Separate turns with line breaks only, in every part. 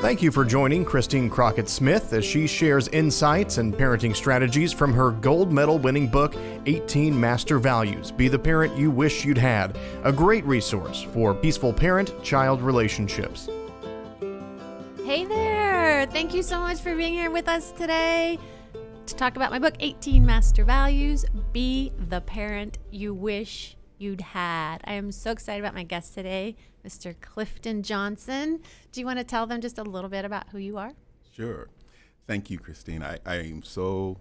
Thank you for joining Christine Crockett-Smith as she shares insights and parenting strategies from her gold medal winning book, 18 Master Values, Be the Parent You Wish You'd Had, a great resource for peaceful parent-child relationships.
Hey there! Thank you so much for being here with us today to talk about my book, 18 Master Values, Be the Parent You Wish You'd Had. I am so excited about my guest today, Mr. Clifton Johnson. Do you want to tell them just a little bit about who you are?
Sure. Thank you, Christine. I am so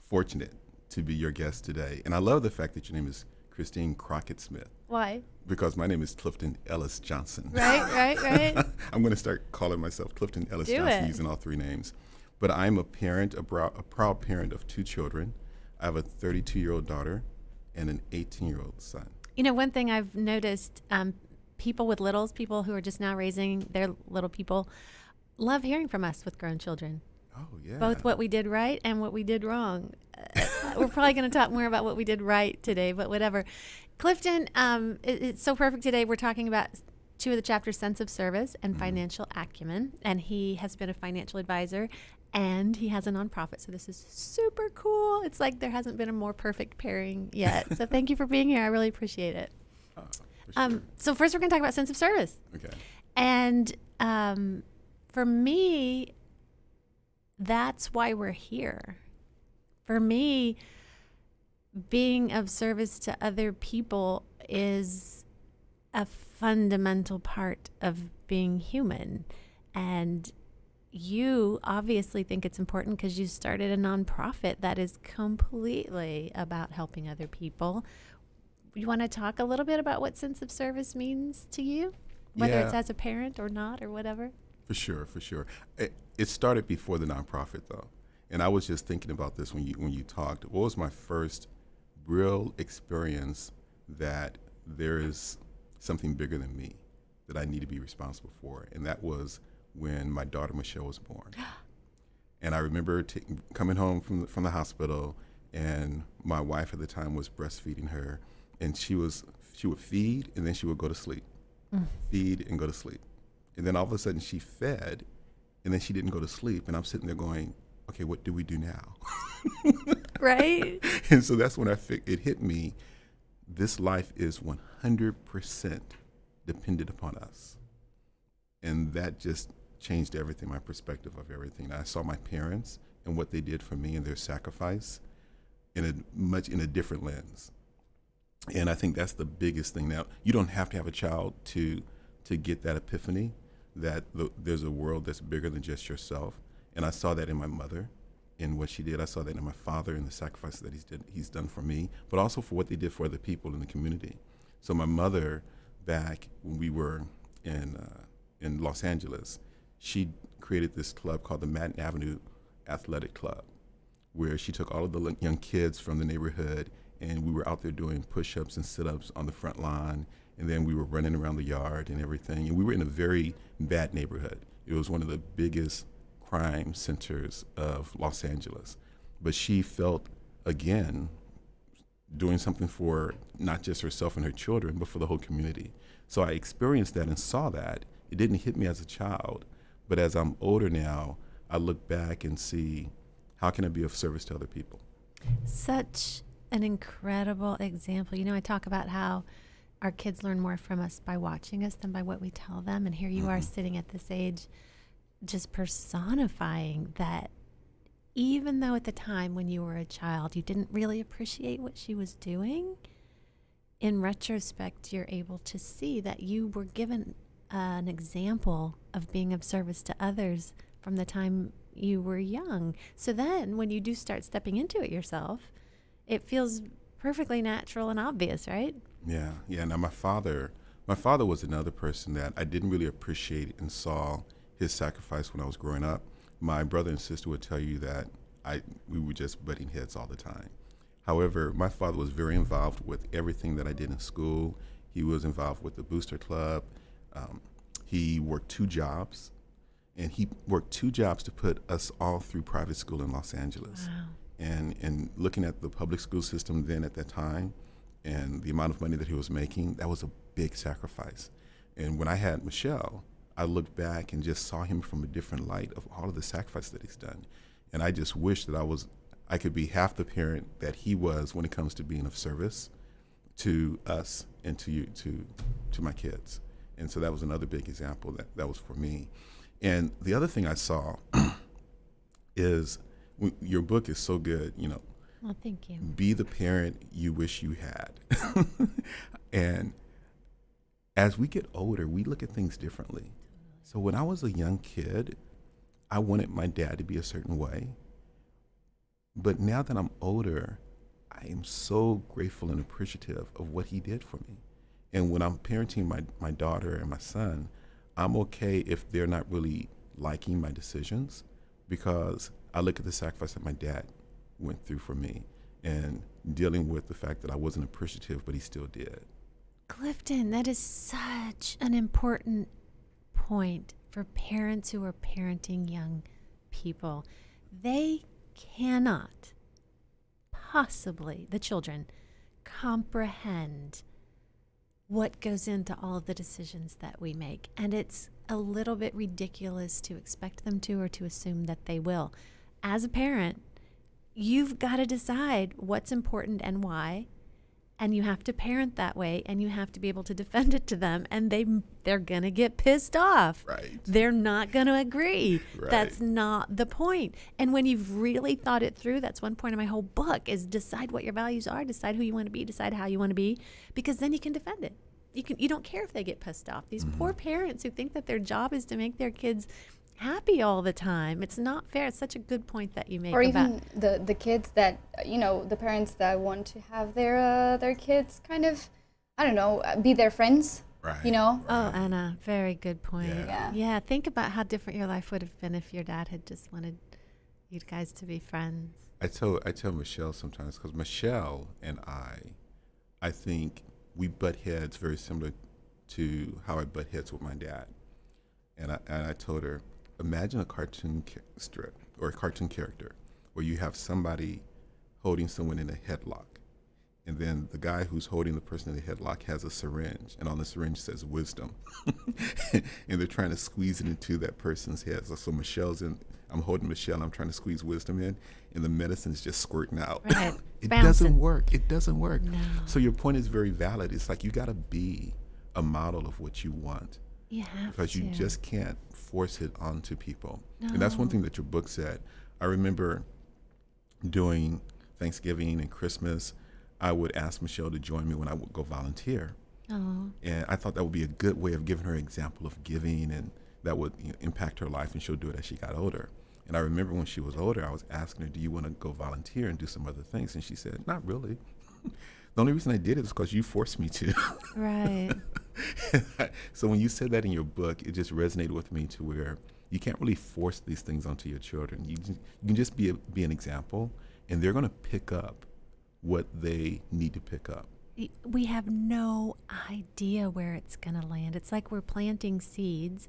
fortunate to be your guest today. And I love the fact that your name is Christine Crockett-Smith.
Why?
Because my name is Clifton Ellis Johnson.
Right.
I'm going to start calling myself Clifton Ellis Johnson, using all three names. But I'm a parent, a proud parent of two children. I have a 32-year-old daughter and an 18-year-old son.
You know, one thing I've noticed, people with littles, people who are just now raising their little people, love hearing from us with grown children.
Oh, yeah.
Both what we did right and what we did wrong. We're probably going to talk more about what we did right today, but whatever. Clifton, it's so perfect today. We're talking about two of the chapters, sense of service and financial acumen, and he has been a financial advisor, and he has a nonprofit, so this is super cool. It's like there hasn't been a more perfect pairing yet. So thank you for being here. I really appreciate it.
Sure.
So first we're going to talk about sense of service.
Okay.
And for me, that's why we're here. For me, being of service to other people is a fundamental part of being human. And you obviously think it's important because you started a nonprofit that is completely about helping other people. You want to talk a little bit about what sense of service means to you, whether it's as a parent or not or whatever?
For sure. It started before the nonprofit, though. And I was just thinking about this when you talked. What was my first real experience that there is something bigger than me that I need to be responsible for? And that was when my daughter Michelle was born. And I remember coming home from the hospital, and my wife at the time was breastfeeding her, and she would feed and then she would go to sleep. Feed and go to sleep. And then all of a sudden she fed and then she didn't go to sleep, and I'm sitting there going, okay, what do we do now?
Right.
And so that's when it hit me, this life is 100% dependent upon us. And that just changed everything, my perspective of everything. I saw my parents and what they did for me and their sacrifice in a different lens. And I think that's the biggest thing. Now, you don't have to have a child to get that epiphany that there's a world that's bigger than just yourself. And I saw that in my mother and what she did. I saw that in my father and the sacrifice that he's done for me, but also for what they did for other people in the community. So my mother, back when we were in Los Angeles, she created this club called the Madden Avenue Athletic Club, where she took all of the young kids from the neighborhood, and we were out there doing push-ups and sit-ups on the front lawn, and then we were running around the yard and everything. And we were in a very bad neighborhood. It was one of the biggest crime centers of Los Angeles. But she felt, again, doing something for not just herself and her children, but for the whole community. So I experienced that and saw that. It didn't hit me as a child, but as I'm older now, I look back and see, how can I be of service to other people?
Such an incredible example. You know, I talk about how our kids learn more from us by watching us than by what we tell them. And here you are sitting at this age, just personifying that. Even though at the time when you were a child, you didn't really appreciate what she was doing, in retrospect, you're able to see that you were given an example of being of service to others from the time you were young. So then when you do start stepping into it yourself, it feels perfectly natural and obvious, right?
Yeah. Now my father was another person that I didn't really appreciate and saw his sacrifice when I was growing up. My brother and sister would tell you that we were just butting heads all the time. However, my father was very involved with everything that I did in school. He was involved with the Booster Club. He worked 2 jobs, and he worked 2 jobs to put us all through private school in Los Angeles.
Wow.
And looking at the public school system then at that time and the amount of money that he was making, that was a big sacrifice. And when I had Michelle, I looked back and just saw him from a different light of all of the sacrifice that he's done. And I just wish that I could be half the parent that he was when it comes to being of service to us and to you, to my kids. And so that was another big example that was for me. And the other thing I saw is your book is so good, you know.
Well, thank you.
Be the parent you wish you had. And as we get older, we look at things differently. So when I was a young kid, I wanted my dad to be a certain way. But now that I'm older, I am so grateful and appreciative of what he did for me. And when I'm parenting my daughter and my son, I'm okay if they're not really liking my decisions, because I look at the sacrifice that my dad went through for me and dealing with the fact that I wasn't appreciative, but he still did.
Clifton, that is such an important point for parents who are parenting young people. They cannot possibly, the children, comprehend what goes into all of the decisions that we make. And it's a little bit ridiculous to expect them to, or to assume that they will. As a parent, you've got to decide what's important and why, and you have to parent that way, and you have to be able to defend it to them, and they're going to get pissed off.
Right.
They're not going to agree.
Right.
That's not the point. And when you've really thought it through, that's one point of my whole book, is decide what your values are, decide who you want to be, decide how you want to be, because then you can defend it. You don't care if they get pissed off. These poor parents who think that their job is to make their kids happy all the time. It's not fair. It's such a good point that you make.
Or even the kids that, you know, the parents that want to have their kids kind of, I don't know, be their friends.
Right.
You know?
Oh, Anna, very good point.
Yeah.
Think about how different your life would have been if your dad had just wanted you guys to be friends.
I tell Michelle sometimes, because Michelle and I think we butt heads very similar to how I butt heads with my dad. And I told her, imagine a cartoon strip or a cartoon character where you have somebody holding someone in a headlock, and then the guy who's holding the person in the headlock has a syringe, and on the syringe says wisdom. And they're trying to squeeze it into that person's head. So I'm holding Michelle, I'm trying to squeeze wisdom in, and the medicine's just squirting out.
Right.
It
Bouncing.
doesn't work. It doesn't work.
No.
So your point is very valid. It's like you got to be a model of what you want.
You have
Because you
to.
just can't force it onto people.
No.
And that's one thing that your book said. I remember doing Thanksgiving and Christmas, I would ask Michelle to join me when I would go volunteer.
Oh.
And I thought that would be a good way of giving her an example of giving, and that would impact her life, and she'll do it as she got older. And I remember when she was older, I was asking her, do you want to go volunteer and do some other things? And she said, not really. The only reason I did it was because you forced me to.
Right.
So when you said that in your book, it just resonated with me to where you can't really force these things onto your children. You can just be an example, and they're going to pick up what they need to pick up.
We have no idea where it's going to land. It's like we're planting seeds,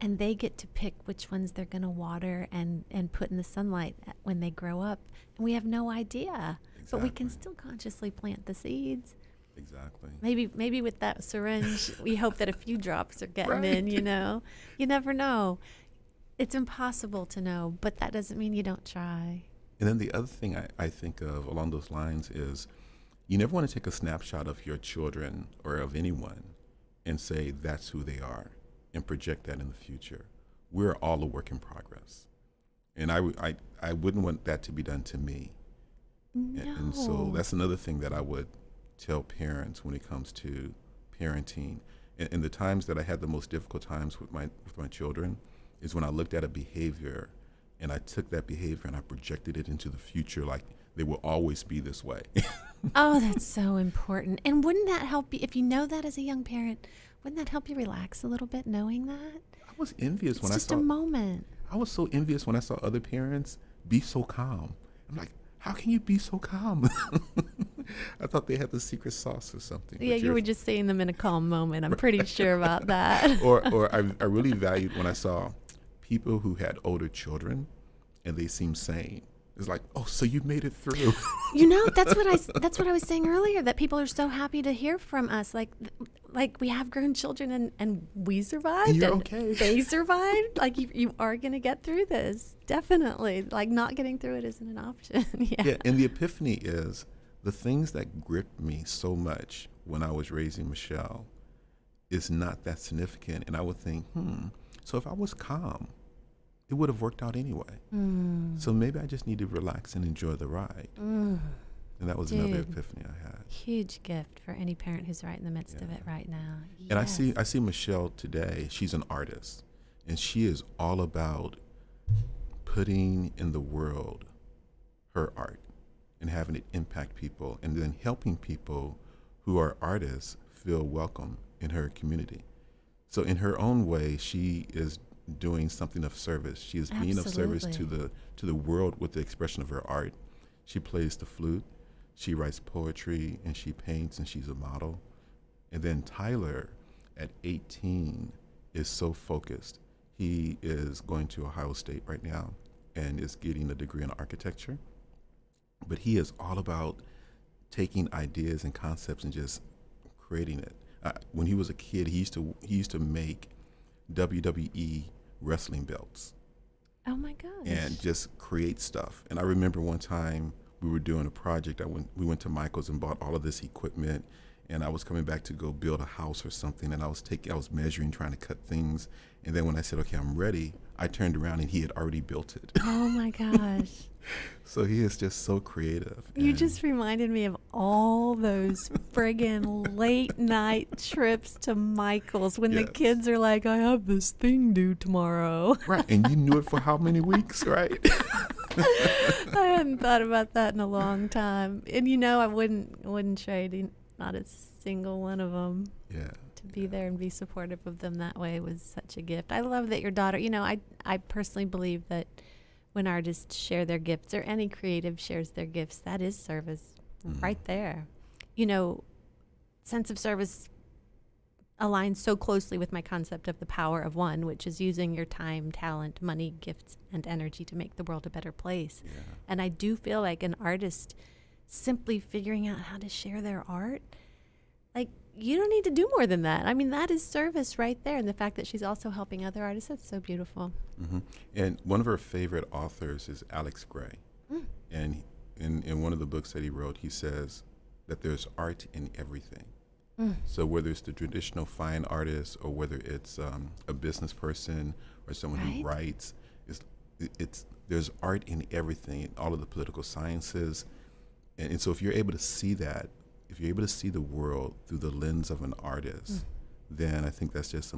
and they get to pick which ones they're going to water and put in the sunlight when they grow up. And we have no idea. But we can still consciously plant the seeds.
Exactly.
Maybe with that syringe, we hope that a few drops are getting in, you know. You never know. It's impossible to know, but that doesn't mean you don't try.
And then the other thing I think of along those lines is you never want to take a snapshot of your children or of anyone and say that's who they are and project that in the future. We're all a work in progress. And I wouldn't want that to be done to me.
No.
And so that's another thing that I would tell parents when it comes to parenting. And the times that I had the most difficult times with my children is when I looked at a behavior and I took that behavior and I projected it into the future, like they will always be this way.
Oh, that's so important. And wouldn't that help you, if you know that as a young parent, wouldn't that help you relax a little bit knowing that?
I was envious when I saw.
It's just a moment.
I was so envious when I saw other parents be so calm. I'm like, how can you be so calm? I thought they had the secret sauce or something.
Yeah, you were just seeing them in a calm moment. I'm pretty sure about that.
or I really valued when I saw people who had older children and they seemed sane. It's like, oh, so you made it through.
You know, that's what I was saying earlier, that people are so happy to hear from us. Like we have grown children and we survived.
And you're
and
okay.
They survived. Like you are going to get through this. Definitely. Like not getting through it isn't an option.
Yeah. And the epiphany is the things that gripped me so much when I was raising Michelle is not that significant. And I would think, so if I was calm, it would have worked out anyway. So maybe I just need to relax and enjoy the ride. And that was another epiphany I had.
Huge gift for any parent who's right in the midst of it right now.
And I see Michelle today. She's an artist, and she is all about putting in the world her art and having it impact people, and then helping people who are artists feel welcome in her community. So in her own way, she is doing something of service. She is being of service to the world with the expression of her art. She plays the flute, she writes poetry, and she paints, and she's a model. And then Tyler, at 18, is so focused. He is going to Ohio State right now and is getting a degree in architecture. But he is all about taking ideas and concepts and just creating it. When he was a kid, he used to make WWE wrestling belts.
Oh my gosh.
And just create stuff. And I remember one time we were doing a project. We went to Michael's and bought all of this equipment, and I was coming back to go build a house or something, and I was measuring, trying to cut things. And then when I said, okay, I'm ready, I turned around and he had already built it.
Oh my gosh.
So he is just so creative.
You just reminded me of all those friggin' late night trips to Michael's when the kids are like, I have this thing due tomorrow.
Right, and you knew it for how many weeks, right?
I hadn't thought about that in a long time. And you know, I wouldn't trade not a single one of them.
Yeah.
To be there and be supportive of them that way was such a gift. I love that your daughter, you know, I personally believe that when artists share their gifts, or any creative shares their gifts, that is service right there. You know, sense of service aligns so closely with my concept of the power of one, which is using your time, talent, money, gifts, and energy to make the world a better place. Yeah. And I do feel like an artist simply figuring out how to share their art, like, you don't need to do more than that. I mean, that is service right there. And the fact that she's also helping other artists, that's so beautiful.
And one of her favorite authors is Alex Gray. And in one of the books that he wrote, he says that there's art in everything. So whether it's the traditional fine artist, or whether it's a business person or someone who writes, there's art in everything, in all of the political sciences. And so if you're able to see that, if you're able to see the world through the lens of an artist, then I think that's just a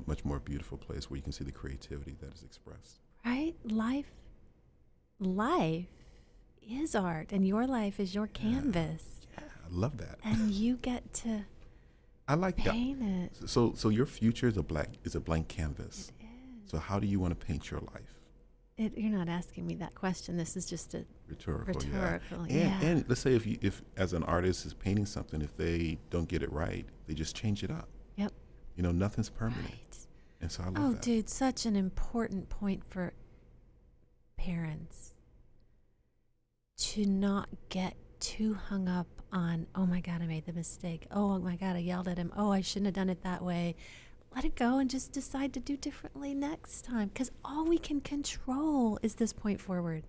much more beautiful place where you can see the creativity that is expressed.
Right? Life is art, and your life is your canvas.
Yeah, I love that.
And you get to paint it.
So your future is a blank canvas.
It is.
So how do you want to paint your life?
You're not asking me that question. This is just a rhetorical.
Yeah. And let's say if as an artist is painting something, if they don't get it right, they just change it up.
Yep.
You know, nothing's permanent.
Right.
And so I love that.
Oh, dude, such an important point for parents to not get too hung up on, oh my God, I made the mistake. Oh my God, I yelled at him. Oh, I shouldn't have done it that way. Let it go and just decide to do differently next time, because all we can control is this point forward.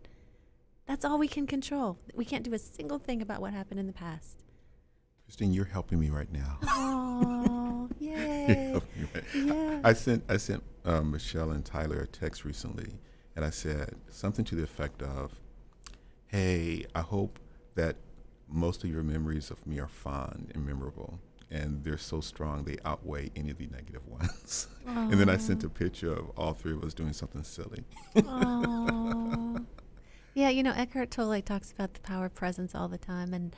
That's all we can control. We can't do a single thing about what happened in the past.
Christine, you're helping me right now.
Oh, yay. Yeah.
I sent Michelle and Tyler a text recently, and I said something to the effect of, hey, I hope that most of your memories of me are fond and memorable. And they're so strong, they outweigh any of the negative ones. And then I sent a picture of all three of us doing something silly.
Yeah, you know, Eckhart Tolle talks about the power of presence all the time. And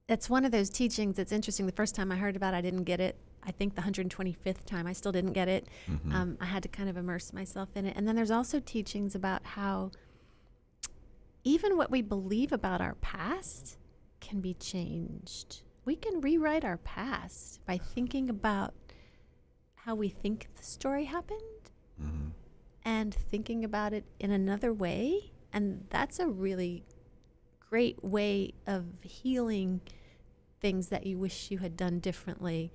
it's one of those teachings that's interesting. The first time I heard about it, I didn't get it. I think the 125th time, I still didn't get it. I had to kind of immerse myself in it. And then there's also teachings about how even what we believe about our past can be changed. We can rewrite our past by thinking about how we think the story happened and thinking about it in another way And that's a really great way of healing things that you wish you had done differently.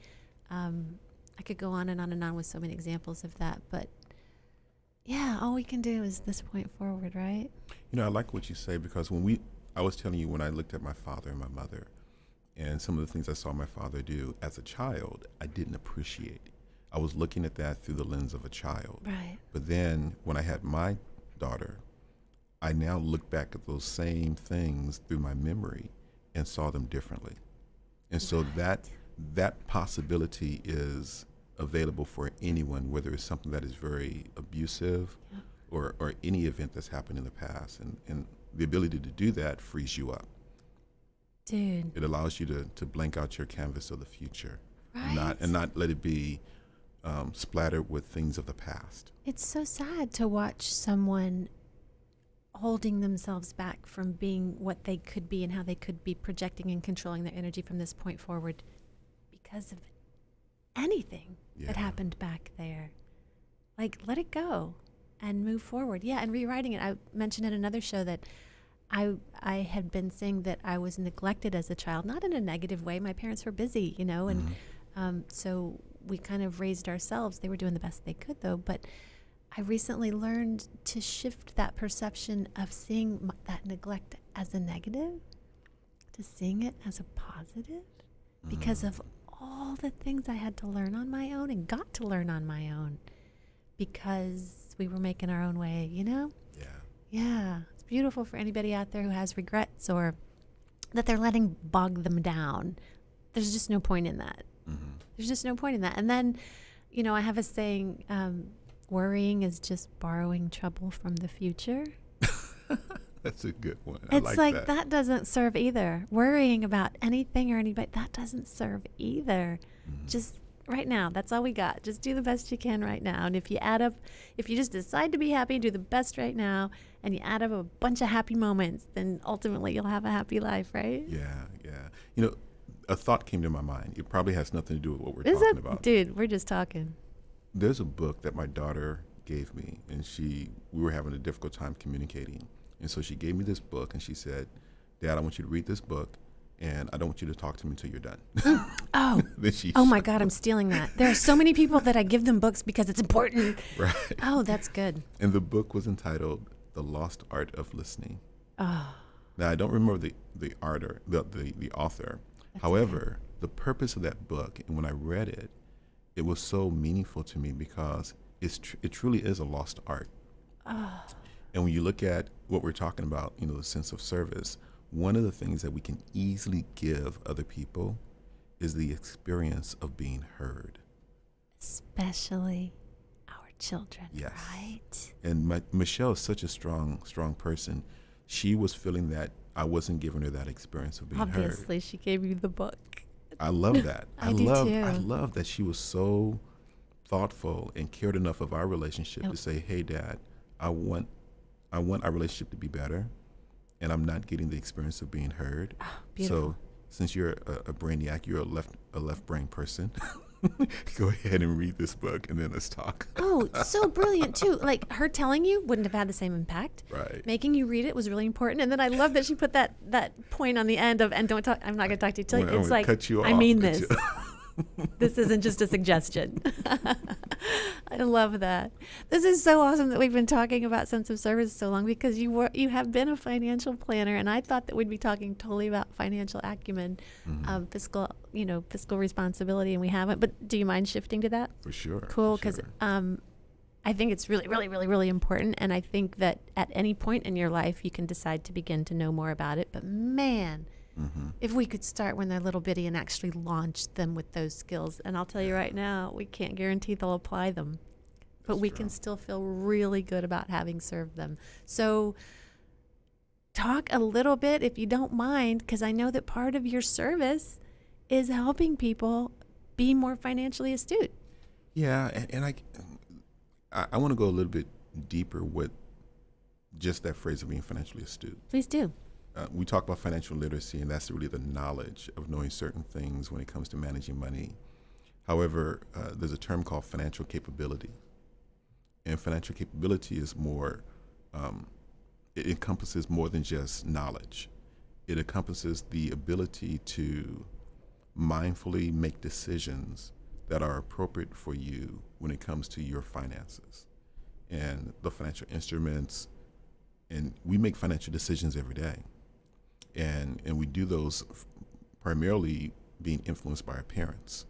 I could go on and on and on with so many examples of that, but yeah, all we can do is this point forward, right?
You know, I like what you say, because I was telling you, when I looked at my father and my mother and some of the things I saw my father do as a child, I didn't appreciate. I was looking at that through the lens of a child.
Right.
But then when I had my daughter, I now look back at those same things through my memory and saw them differently. And so that possibility is available for anyone, whether it's something that is very abusive or any event that's happened in the past. And the ability to do that frees you up.
Dude.
It allows you to blank out your canvas of the future,
Right.
and not let it be splattered with things of the past.
It's so sad to watch someone holding themselves back from being what they could be and how they could be projecting and controlling their energy from this point forward because of anything that happened back there. Like, let it go and move forward. Yeah, and rewriting it. I mentioned in another show that I had been saying that I was neglected as a child, not in a negative way. My parents were busy, you know, and so we kind of raised ourselves. They were doing the best they could, though. But I recently learned to shift that perception of seeing that neglect as a negative to seeing it as a positive because of all the things I had to learn on my own and got to learn on my own because we were making our own way, you know?
Yeah.
Yeah. It's beautiful for anybody out there who has regrets or that they're letting bog them down. There's just no point in that. There's just no point in that. And then, you know, I have a saying, worrying is just borrowing trouble from the future.
That's a good one.
It's like that doesn't serve either. Worrying about anything or anybody, that doesn't serve either. Just right now, that's all we got. Just do the best you can right now. And if you just decide to be happy, do the best right now, and you add up a bunch of happy moments, then ultimately you'll have a happy life, right?
Yeah, yeah. You know, a thought came to my mind. It probably has nothing to do with what we're talking about.
Dude, we're just talking.
There's a book that my daughter gave me, and we were having a difficult time communicating. And so she gave me this book, and she said, "Dad, I want you to read this book, and I don't want you to talk to me until you're done."
Oh, oh my God, I'm stealing that. There are so many people that I give them books because it's important.
Right.
Oh, that's good.
And the book was entitled "The Lost Art of Listening."
Oh.
Now, I don't remember the author.
That's
However, the purpose of that book, and when I read it, it was so meaningful to me because it truly is a lost art.
Oh.
And when you look at what we're talking about, you know, the sense of service, one of the things that we can easily give other people is the experience of being heard.
Especially our children,
Yes.
right?
And Michelle is such a strong person. She was feeling that I wasn't giving her that experience of being heard.
Obviously, she gave you the book.
I love that.
I do too.
I love that she was so thoughtful and cared enough of our relationship to say, "Hey, Dad, I want our relationship to be better, and I'm not getting the experience of being heard."
Oh, beautiful.
So, since you're a brainiac, you're a left brain person. Go ahead and read this book, and then let's talk.
Oh, so brilliant too. Like her telling you wouldn't have had the same impact.
Right.
Making you read it was really important. And then I love that she put that point on the end of, and don't talk, I'm not going to talk to you till
I'm
it's
gonna
like,
cut you
I
off,
mean
cut
this.
you-
This isn't just a suggestion. I love that. This is so awesome that we've been talking about sense of service so long because you have been a financial planner, and I thought that we'd be talking totally about financial acumen, fiscal responsibility, and we haven't. But do you mind shifting to that?
For sure.
Cool,
for
because
sure.
I think it's really, really, really, really important, and I think that at any point in your life you can decide to begin to know more about it. But man, if we could start when they're little bitty and actually launch them with those skills, and I'll tell you right now, we can't guarantee they'll apply them, but we can still feel really good about having served them. So talk a little bit, if you don't mind, because I know that part of your service is helping people be more financially astute.
Yeah, and I want to go a little bit deeper with just that phrase of being financially astute.
Please do.
We talk about financial literacy, and that's really the knowledge of knowing certain things when it comes to managing money. However, there's a term called financial capability. And financial capability is more it encompasses more than just knowledge. It encompasses the ability to mindfully make decisions that are appropriate for you when it comes to your finances and the financial instruments. And we make financial decisions every day. And we do those primarily being influenced by our parents,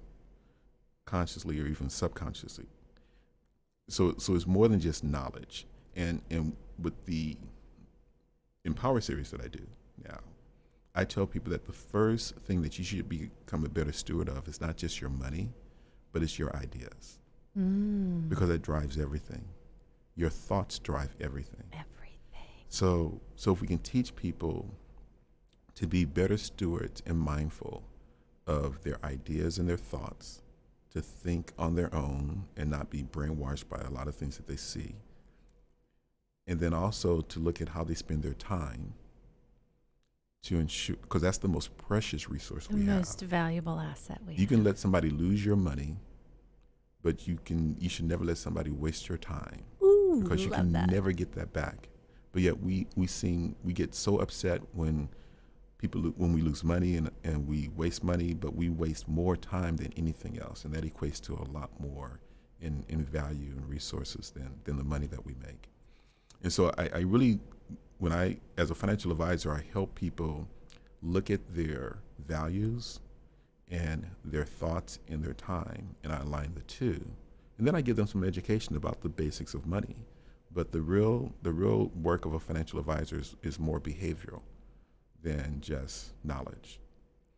consciously or even subconsciously. So it's more than just knowledge. And with the Empower series that I do now, I tell people that the first thing that you should become a better steward of is not just your money, but it's your ideas. Because it drives everything. Your thoughts drive everything. So if we can teach people to be better stewards and mindful of their ideas and their thoughts, to think on their own and not be brainwashed by a lot of things that they see, and then also to look at how they spend their time to ensure, because that's the most precious resource we have.
The most valuable asset we have.
You can let somebody lose your money, but you should never let somebody waste your time.
Ooh,
because you
love
can
that.
never get that back. But yet we get so upset when when we lose money and we waste money, but we waste more time than anything else, and that equates to a lot more in value and resources than the money that we make. And so I really, as a financial advisor, I help people look at their values and their thoughts and their time, and I align the two. And then I give them some education about the basics of money. But the real work of a financial advisor is more behavioral than just knowledge.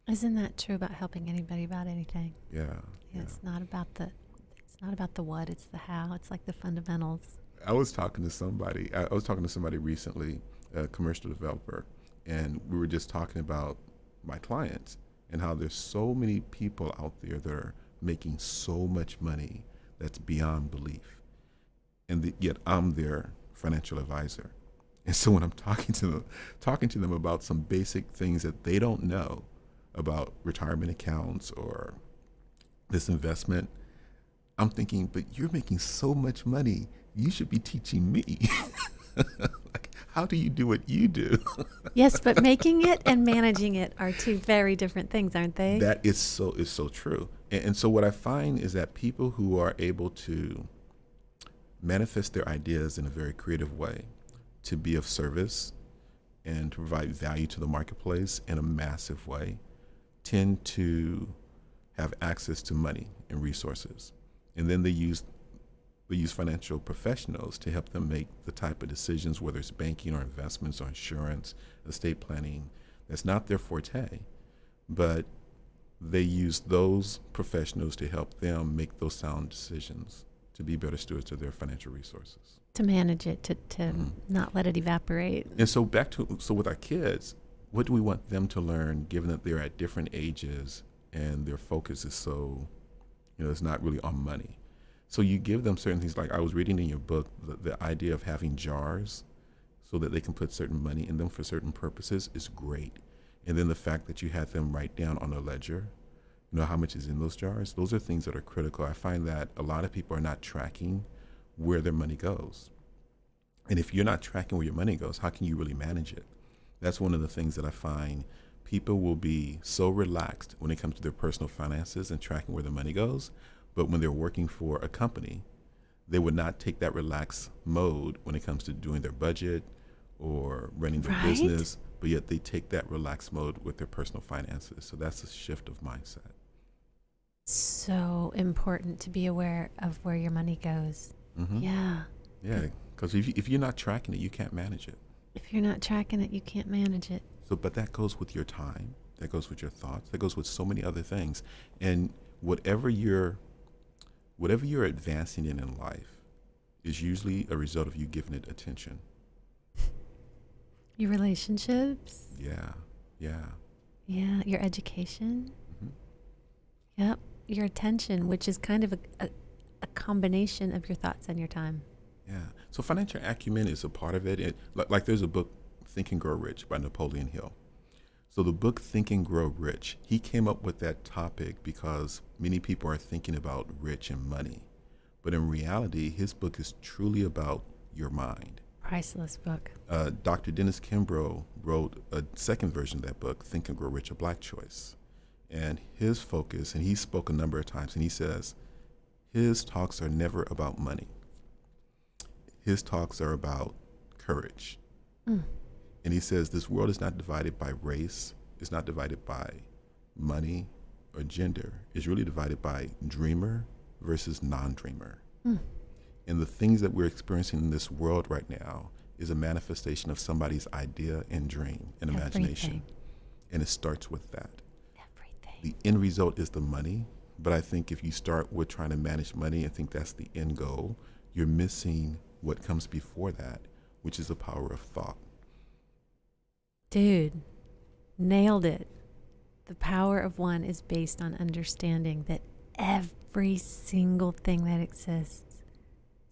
Isn't that true about helping anybody about anything?
Yeah.
It's not about the what, it's the how. It's like the fundamentals.
I was talking to somebody recently, a commercial developer, and we were just talking about my clients and how there's so many people out there that are making so much money that's beyond belief. And yet I'm their financial advisor. And so when I'm talking to them about some basic things that they don't know about retirement accounts or this investment, I'm thinking, but you're making so much money, you should be teaching me. Like, how do you do what you do?
Yes, but making it and managing it are two very different things, aren't they?
That is so true. And so what I find is that people who are able to manifest their ideas in a very creative way, to be of service and to provide value to the marketplace in a massive way, tend to have access to money and resources. And then they use financial professionals to help them make the type of decisions, whether it's banking or investments or insurance, estate planning. That's not their forte, but they use those professionals to help them make those sound decisions, to be better stewards of their financial resources.
To manage it, to not let it evaporate.
And so so with our kids, what do we want them to learn, given that they're at different ages and their focus is so, it's not really on money. So you give them certain things, like I was reading in your book, the idea of having jars so that they can put certain money in them for certain purposes is great. And then the fact that you had them write down on a ledger, how much is in those jars, those are things that are critical. I find that a lot of people are not tracking where their money goes. And if you're not tracking where your money goes, how can you really manage it? That's one of the things that I find people will be so relaxed when it comes to their personal finances and tracking where their money goes. But when they're working for a company, they would not take that relaxed mode when it comes to doing their budget or running their business, but yet they take that relaxed mode with their personal finances. So that's a shift of mindset.
So important to be aware of where your money goes.
Mm-hmm.
Yeah.
Yeah, because if you're not tracking it, you can't manage it.
If you're not tracking it, you can't manage it.
So, but that goes with your time. That goes with your thoughts. That goes with so many other things. And whatever you're advancing in life is usually a result of you giving it attention.
Your relationships.
Yeah.
Your education.
Mm-hmm.
Yep. Your attention, which is kind of a combination of your thoughts and your time.
Yeah. So financial acumen is a part of it. Like there's a book, Think and Grow Rich by Napoleon Hill. So the book Think and Grow Rich, he came up with that topic because many people are thinking about rich and money. But in reality, his book is truly about your mind.
priceless book.
Dr. Dennis Kimbrough wrote a second version of that book, Think and Grow Rich, A Black Choice. And his focus, and he spoke a number of times, and he says his talks are never about money. His talks are about courage. And he says this world is not divided by race, it's not divided by money or gender. It's really divided by dreamer versus non-dreamer. And the things that we're experiencing in this world right now is a manifestation of somebody's idea and dream and imagination. And it starts with that. The end result is the money, but I think if you start with trying to manage money and think that's the end goal, you're missing what comes before that, which is the power of thought.
Dude, nailed it. The power of one is based on understanding that every single thing that exists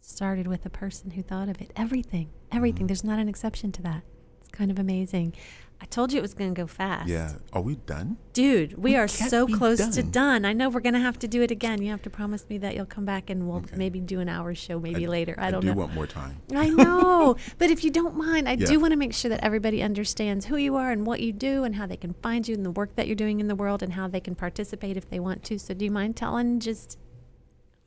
started with a person who thought of it. Everything. There's not an exception to that. It's kind of amazing. I told you it was going to go fast.
Yeah. Are we done?
Dude, we are so close to done. I know we're going to have to do it again. You have to promise me that you'll come back and we'll maybe do an hour show later. I don't know.
I do want more time.
I know. But if you don't mind, I do want to make sure that everybody understands who you are and what you do and how they can find you and the work that you're doing in the world and how they can participate if they want to. So do you mind telling just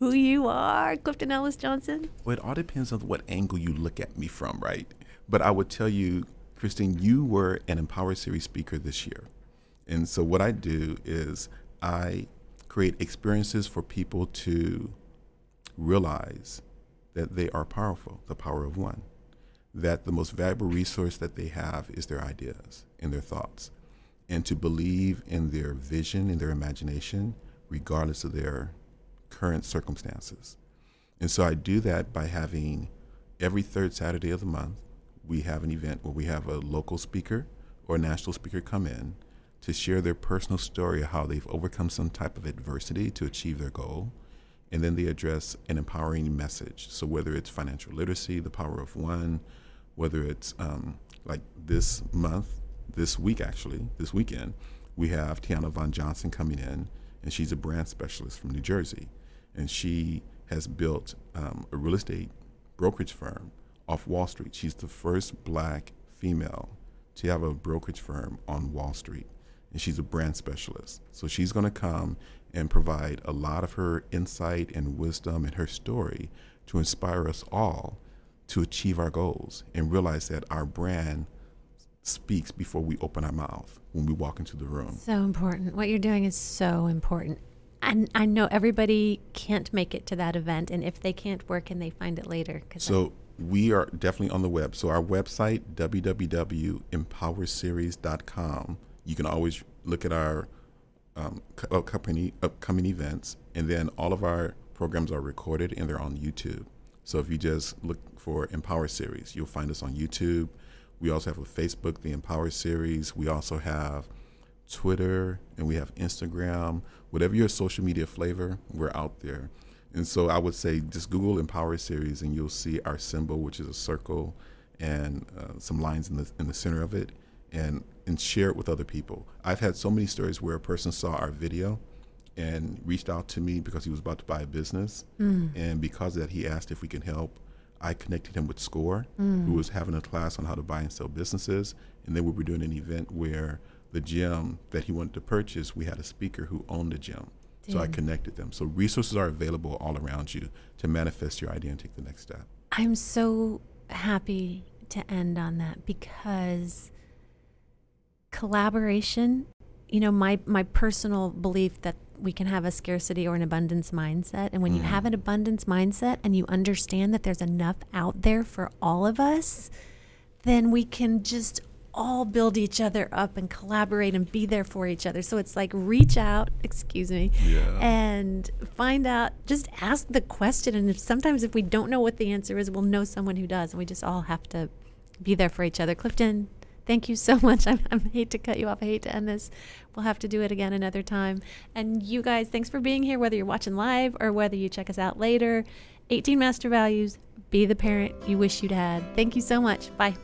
who you are, Clifton Ellis Johnson?
Well, it all depends on what angle you look at me from, right? But I would tell you, Christine, you were an Empower Series speaker this year. And so what I do is I create experiences for people to realize that they are powerful, the power of one, that the most valuable resource that they have is their ideas and their thoughts, and to believe in their vision and their imagination, regardless of their current circumstances. And so I do that by having every third Saturday of the month, we have an event where we have a local speaker or a national speaker come in to share their personal story of how they've overcome some type of adversity to achieve their goal. And then they address an empowering message. So whether it's financial literacy, the power of one, whether it's like this weekend, we have Tiana Von Johnson coming in, and she's a brand specialist from New Jersey. And she has built a real estate brokerage firm off Wall Street. She's the first Black female to have a brokerage firm on Wall Street, and she's a brand specialist. So she's going to come and provide a lot of her insight and wisdom and her story to inspire us all to achieve our goals and realize that our brand speaks before we open our mouth when we walk into the room.
So important. What you're doing is so important. And I know everybody can't make it to that event, and if they can't, where can they find it later?
We are definitely on the web. So our website, www.empowerseries.com. You can always look at our upcoming events, and then all of our programs are recorded and they're on YouTube. So if you just look for Empower Series, you'll find us on YouTube. We also have a Facebook, the Empower Series. We also have Twitter, and we have Instagram. Whatever your social media flavor, we're out there. And so I would say just Google Empower Series and you'll see our symbol, which is a circle and some lines in the center of it, and share it with other people. I've had so many stories where a person saw our video and reached out to me because he was about to buy a business. And because of that, he asked if we can help. I connected him with SCORE, who was having a class on how to buy and sell businesses. And then we were doing an event where the gym that he wanted to purchase, we had a speaker who owned the gym. So I connected them. So resources are available all around you to manifest your idea and take the next step.
I'm so happy to end on that because collaboration, you know, my personal belief that we can have a scarcity or an abundance mindset. And when you have an abundance mindset and you understand that there's enough out there for all of us, then we can just all build each other up and collaborate and be there for each other. So it's like reach out, and find out, just ask the question. And sometimes if we don't know what the answer is, we'll know someone who does. And we just all have to be there for each other. Clifton, thank you so much. I hate to cut you off. I hate to end this. We'll have to do it again another time. And you guys, thanks for being here, whether you're watching live or whether you check us out later. 18 Master Values, be the parent you wish you'd had. Thank you so much. Bye.